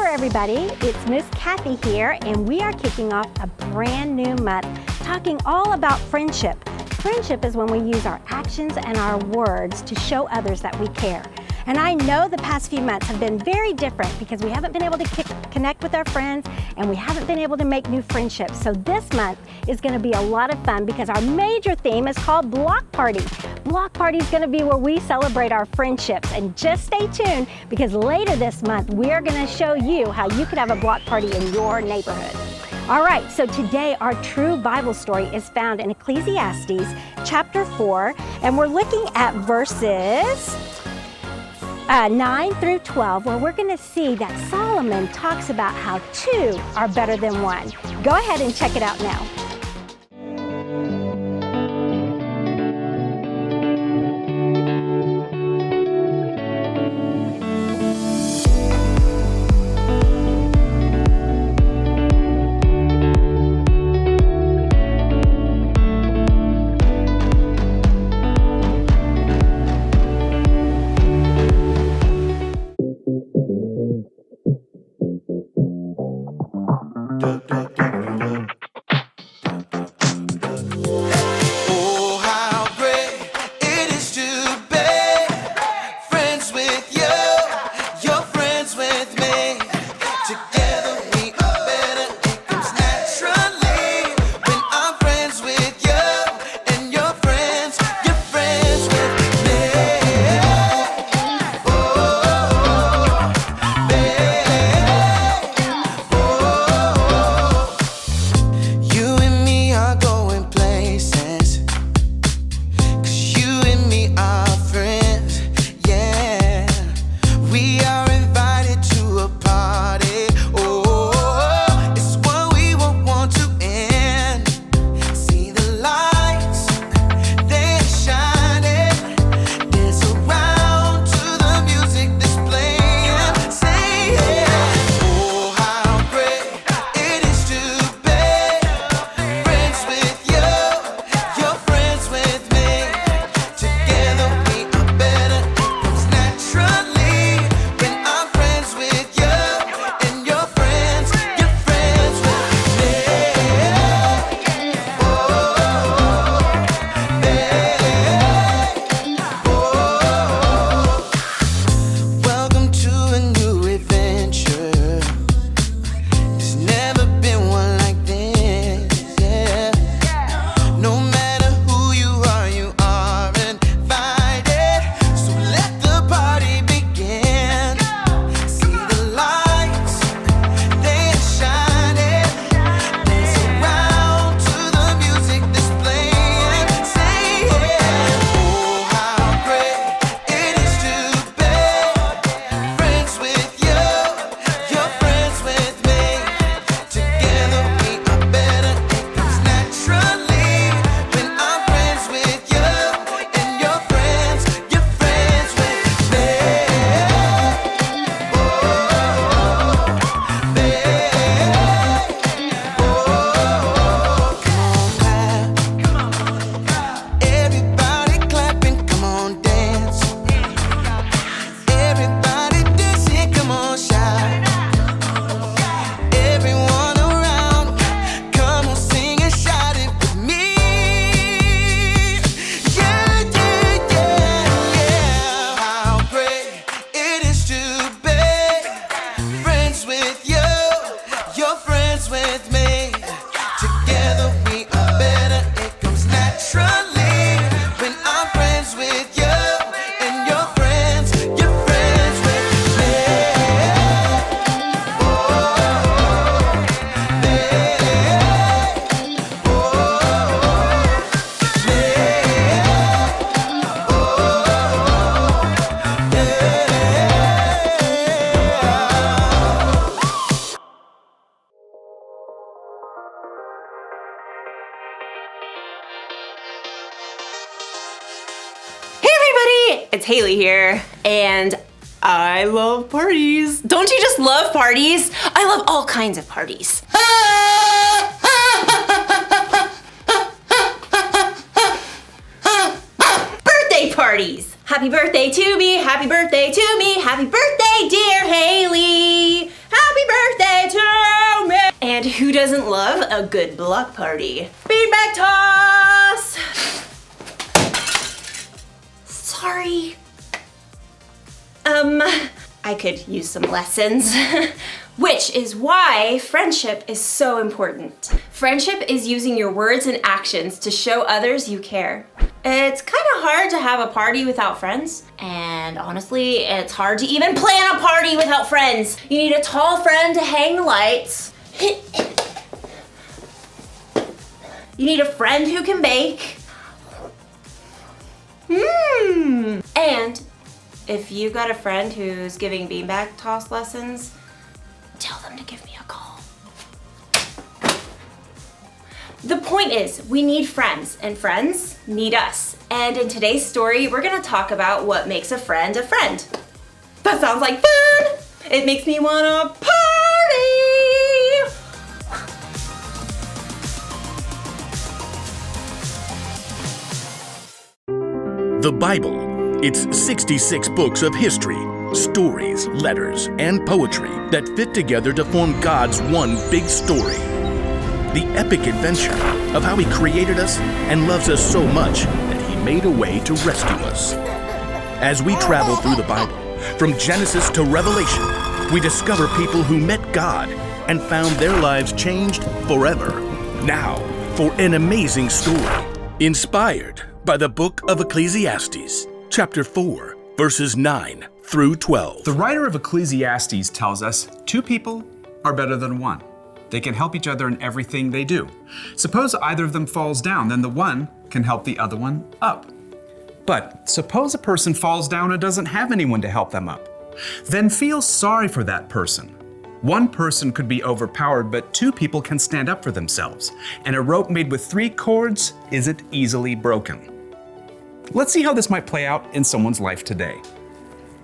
everybody, it's Miss Kathy here, and we are kicking off a brand new month talking all about friendship. Friendship is when we use our actions and our words to show others that we care. And I know the past few months have been very different because we haven't been able to connect with our friends and we haven't been able to make new friendships. So this month is going to be a lot of fun because our major theme is called Block Party. Block Party is going to be where we celebrate our friendships. And just stay tuned because later this month we are going to show you how you could have a block party in your neighborhood. All right, so today our true Bible story is found in Ecclesiastes chapter 4, and we're looking at verses 9 through 12, where we're going to see that Solomon talks about how two are better than one. Go ahead and check it out now. It's Haley here, and I love parties. Don't you just love parties? I love all kinds of parties. Birthday parties! Happy birthday to me, happy birthday to me, happy birthday, dear Haley! Happy Happy birthday to me! And who doesn't love a good block party? Beanbag toss! Sorry. I could use some lessons. Which is why friendship is so important. Friendship is using your words and actions to show others you care. It's kind of hard to have a party without friends. And honestly, it's hard to even plan a party without friends. You need a tall friend to hang the lights. You need a friend who can bake. And if you got a friend who's giving beanbag toss lessons, tell them to give me a call. The point is, we need friends, and friends need us. And in today's story, we're gonna talk about what makes a friend a friend. That sounds like fun! It makes me wanna party! The Bible. It's 66 books of history, stories, letters, and poetry that fit together to form God's one big story. The epic adventure of how He created us and loves us so much that He made a way to rescue us. As we travel through the Bible, from Genesis to Revelation, we discover people who met God and found their lives changed forever. Now, for an amazing story, inspired by the book of Ecclesiastes, chapter 4, verses 9 through 12. The writer of Ecclesiastes tells us 2 people are better than 1. They can help each other in everything they do. Suppose either of them falls down, then the one can help the other one up. But suppose a person falls down and doesn't have anyone to help them up. Then feel sorry for that person. One person could be overpowered, but 2 people can stand up for themselves. And a rope made with 3 cords isn't easily broken. Let's see how this might play out in someone's life today.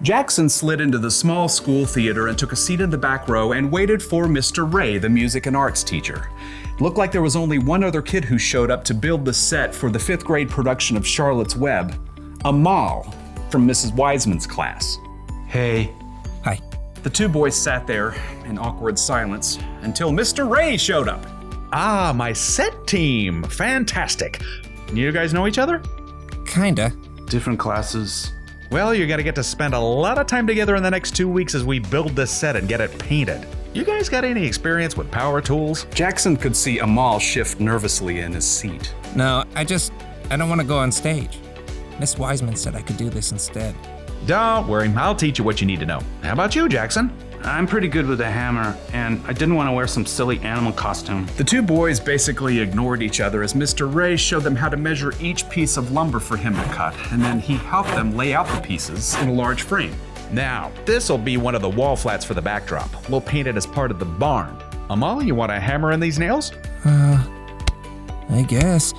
Jackson slid into the small school theater and took a seat in the back row and waited for Mr. Ray, the music and arts teacher. It looked like there was only one other kid who showed up to build the set for the 5th grade production of Charlotte's Web, Amal from Mrs. Wiseman's class. Hey. Hi. The 2 boys sat there in awkward silence until Mr. Ray showed up. Ah, my set team. Fantastic. You guys know each other? Kinda. Different classes. Well, you're gonna get to spend a lot of time together in the next 2 weeks as we build this set and get it painted. You guys got any experience with power tools? Jackson could see Amal shift nervously in his seat. No, I don't want to go on stage. Miss Wiseman said I could do this instead. Don't worry, I'll teach you what you need to know. How about you, Jackson? I'm pretty good with a hammer, and I didn't want to wear some silly animal costume. The 2 boys basically ignored each other as Mr. Ray showed them how to measure each piece of lumber for him to cut, and then he helped them lay out the pieces in a large frame. Now, this'll be one of the wall flats for the backdrop. We'll paint it as part of the barn. Amal, you want to hammer in these nails? I guess.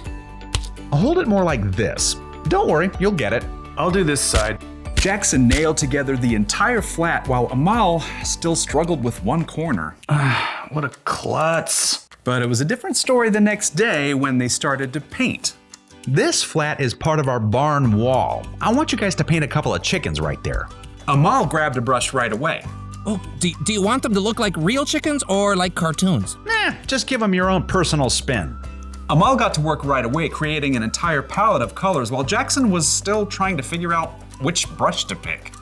Hold it more like this. Don't worry, you'll get it. I'll do this side. Jackson nailed together the entire flat while Amal still struggled with one corner. What a klutz. But it was a different story the next day when they started to paint. This flat is part of our barn wall. I want you guys to paint a couple of chickens right there. Amal grabbed a brush right away. Oh, do you want them to look like real chickens or like cartoons? Just give them your own personal spin. Amal got to work right away, creating an entire palette of colors while Jackson was still trying to figure out which brush to pick.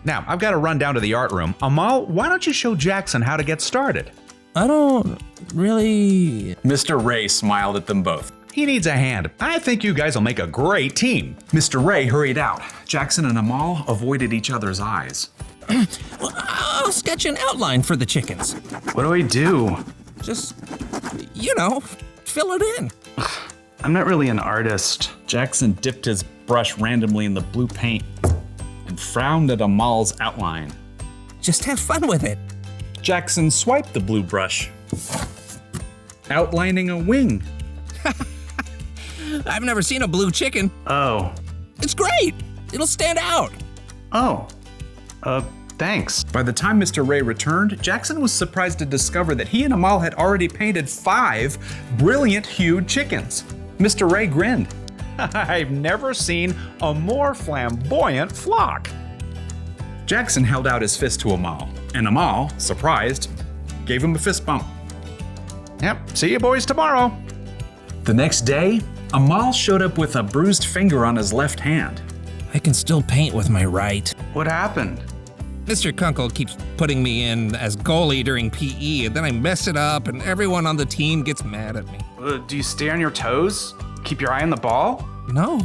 Now, I've got to run down to the art room. Amal, why don't you show Jackson how to get started? I don't really... Mr. Ray smiled at them both. He needs a hand. I think you guys will make a great team. Mr. Ray hurried out. Jackson and Amal avoided each other's eyes. I'll sketch an outline for the chickens. What do I do? Just, fill it in. I'm not really an artist. Jackson dipped his brush randomly in the blue paint and frowned at Amal's outline. Just have fun with it. Jackson swiped the blue brush, outlining a wing. I've never seen a blue chicken. Oh. It's great. It'll stand out. Oh. Thanks. By the time Mr. Ray returned, Jackson was surprised to discover that he and Amal had already painted 5 brilliant hued chickens. Mr. Ray grinned. I've never seen a more flamboyant flock. Jackson held out his fist to Amal, and Amal, surprised, gave him a fist bump. Yep, see you boys tomorrow. The next day, Amal showed up with a bruised finger on his left hand. I can still paint with my right. What happened? Mr. Kunkel keeps putting me in as goalie during PE, and then I mess it up, and everyone on the team gets mad at me. Do you stay on your toes? Keep your eye on the ball? No,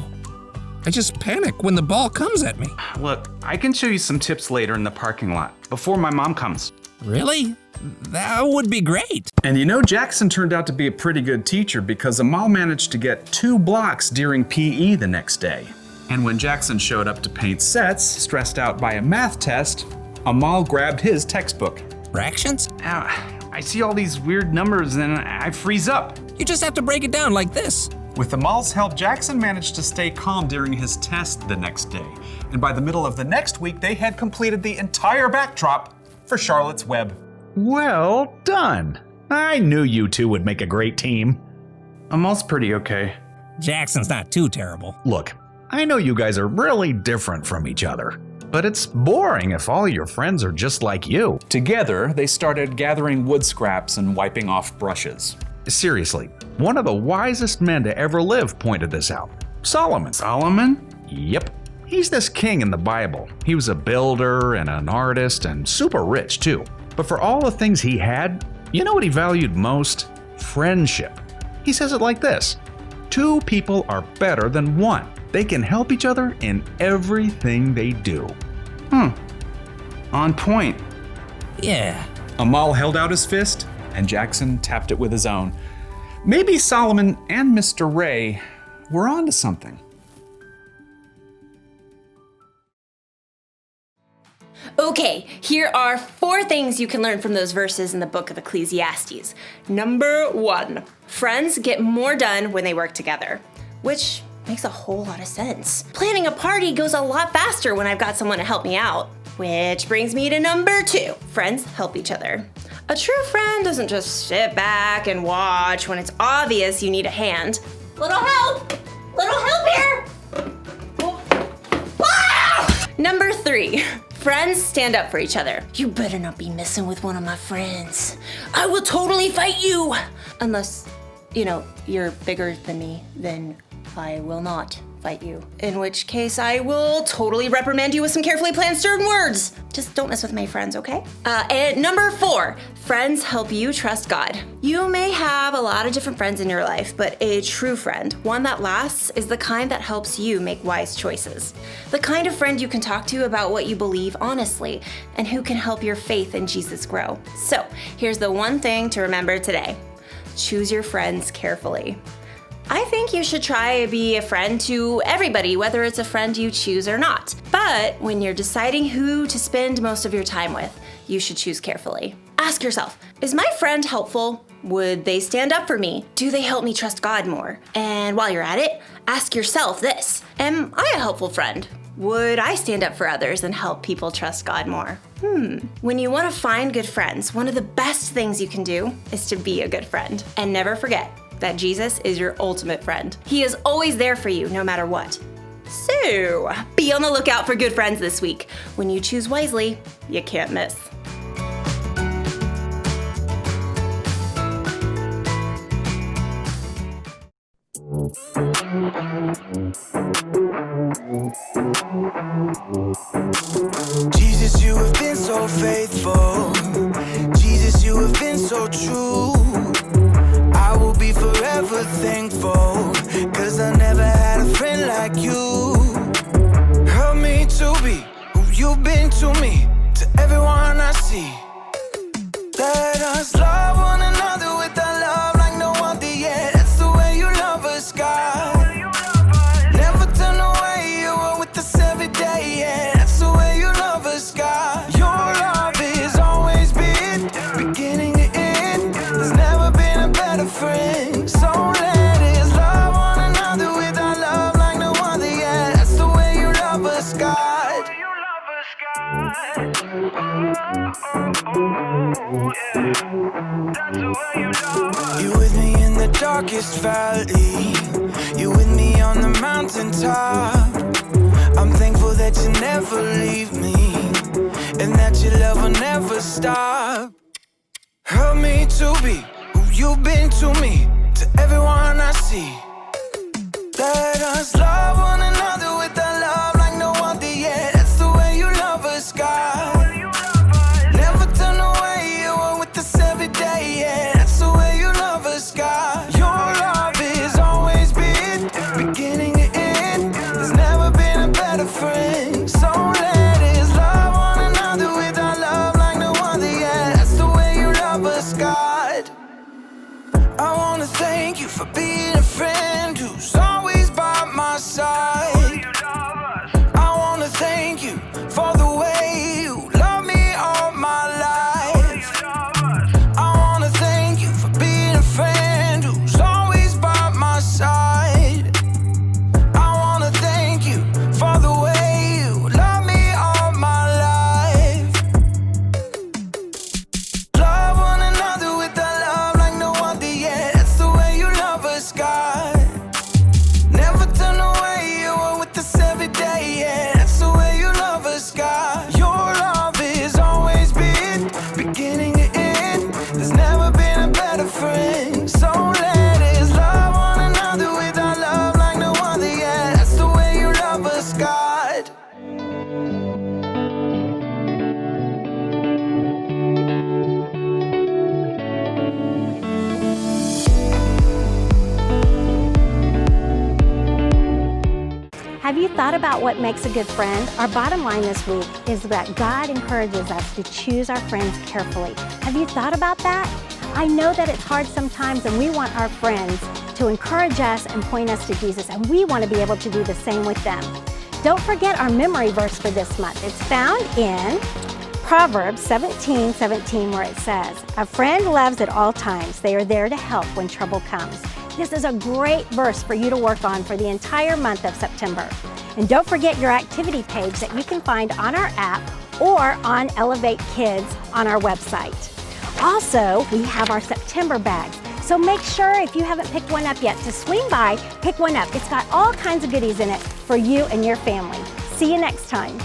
I just panic when the ball comes at me. Look, I can show you some tips later in the parking lot, before my mom comes. Really? That would be great. And you know, Jackson turned out to be a pretty good teacher because Amal managed to get 2 blocks during PE the next day. And when Jackson showed up to paint sets, stressed out by a math test, Amal grabbed his textbook. Fractions? I see all these weird numbers and I freeze up. You just have to break it down like this. With Amal's help, Jackson managed to stay calm during his test the next day. And by the middle of the next week, they had completed the entire backdrop for Charlotte's Web. Well done. I knew you two would make a great team. Amal's pretty okay. Jackson's not too terrible. Look, I know you guys are really different from each other, but it's boring if all your friends are just like you. Together, they started gathering wood scraps and wiping off brushes. Seriously, one of the wisest men to ever live pointed this out. Solomon. Solomon? Yep. He's this king in the Bible. He was a builder and an artist and super rich too. But for all the things he had, you know what he valued most? Friendship. He says it like this: 2 people are better than 1. They can help each other in everything they do. On point. Yeah. Amal held out his fist, and Jackson tapped it with his own. Maybe Solomon and Mr. Ray were onto something. Okay, here are 4 things you can learn from those verses in the book of Ecclesiastes. Number 1, friends get more done when they work together, which makes a whole lot of sense. Planning a party goes a lot faster when I've got someone to help me out. Which brings me to number 2, friends help each other. A true friend doesn't just sit back and watch when it's obvious you need a hand. Little help here! Ah! Number 3, friends stand up for each other. You better not be messing with one of my friends. I will totally fight you! Unless, you're bigger than me, then I will not fight you. In which case, I will totally reprimand you with some carefully planned stern words. Just don't mess with my friends, okay? And number 4, friends help you trust God. You may have a lot of different friends in your life, but a true friend, one that lasts, is the kind that helps you make wise choices. The kind of friend you can talk to about what you believe honestly, and who can help your faith in Jesus grow. So, here's the one thing to remember today. Choose your friends carefully. I think you should try to be a friend to everybody, whether it's a friend you choose or not. But when you're deciding who to spend most of your time with, you should choose carefully. Ask yourself, is my friend helpful? Would they stand up for me? Do they help me trust God more? And while you're at it, ask yourself this: am I a helpful friend? Would I stand up for others and help people trust God more? When you want to find good friends, one of the best things you can do is to be a good friend. And never forget that Jesus is your ultimate friend. He is always there for you, no matter what. So, be on the lookout for good friends this week. When you choose wisely, you can't miss. Jesus, you have been so faithful. Jesus, you have been so true. I will be forever thankful, 'cause I never had a friend like you. Help me to be who you've been to me, to everyone I see. Let us love one another with a love like no other yet. That's the way you love us, God. Never turn away, you are with us every day, yeah. That's the way you love us, God. Your love has always been beginning to end. There's never been a better friend. So let us love one another with our love like no other, yeah. That's the way you love us, God. You with me in the darkest valley. You with me on the mountaintop. I'm thankful that you never leave me, and that your love will never stop. Help me to be who you've been to me, to everyone I see. Let us love one another with a love like no other, yeah. That's the way you love us, God. Never turn away, you are with us every day, yeah. That's the way you love us, God. Your love has always been beginning to end. There's never been a better friend. So let us love one another with our love like no other, yeah. That's the way you love us, God. I wanna thank you for being a friend who's always by my side. I wanna thank you for the way you love me all my life. I wanna thank you for being a friend who's always by my side. I wanna thank you for the way you love me all my life. Love one another with a love like no other, yeah. That's the way you love us, God. Never turn away, you are with us every day, yeah. That's the way you love us, God. Your love has always been beginning to end. There's never been a better friend. So let us love one another with our love like no other, yeah. That's the way you love us, God. Have you thought about what makes a good friend? Our bottom line this week is that God encourages us to choose our friends carefully. Have you thought about that? I know that it's hard sometimes, and we want our friends to encourage us and point us to Jesus, and we want to be able to do the same with them. Don't forget our memory verse for this month. It's found in Proverbs 17:17, where it says, "A friend loves at all times. They are there to help when trouble comes." This is a great verse for you to work on for the entire month of September. And don't forget your activity page that you can find on our app or on Elevate Kids on our website. Also, we have our September bags. So make sure, if you haven't picked one up yet, to swing by, pick one up. It's got all kinds of goodies in it for you and your family. See you next time.